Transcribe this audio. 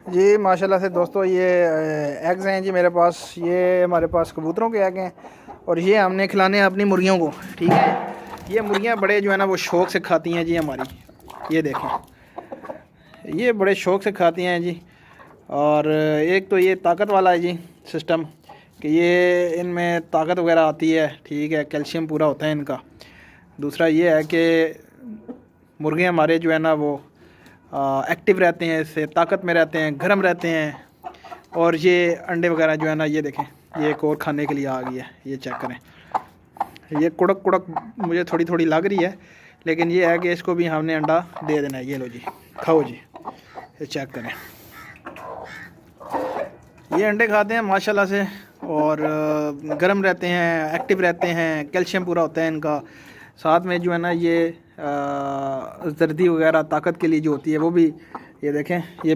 जी माशाल्लाह से दोस्तों, ये एग्स हैं जी मेरे पास। ये हमारे पास कबूतरों के एग हैं और ये हमने खिलाने हैं अपनी मुर्गियों को। ठीक है, ये मुर्गियां बड़े जो है ना वो शौक़ से खाती हैं जी हमारी। ये देखें, ये बड़े शौक़ से खाती हैं जी। और एक तो ये ताकत वाला है जी सिस्टम, कि ये इनमें ताकत वगैरह आती है। ठीक है, कैल्शियम पूरा होता है इनका। दूसरा ये है कि मुर्गे हमारे जो है ना वो एक्टिव रहते हैं, इससे ताकत में रहते हैं, गर्म रहते हैं। और ये अंडे वगैरह जो है ना, ये देखें, ये एक और खाने के लिए आ गई है। ये चेक करें, ये कुड़क कुड़क मुझे थोड़ी थोड़ी लग रही है, लेकिन ये है कि इसको भी हमने अंडा दे देना है। ये लो जी, खाओ जी, ये चेक करें। ये अंडे खाते हैं माशाल्लाह से और गर्म रहते हैं, एक्टिव रहते हैं, कैल्शियम पूरा होता है इनका। साथ में जो है ना ये जर्दी वगैरह ताकत के लिए जो होती है वो भी, ये देखें, ये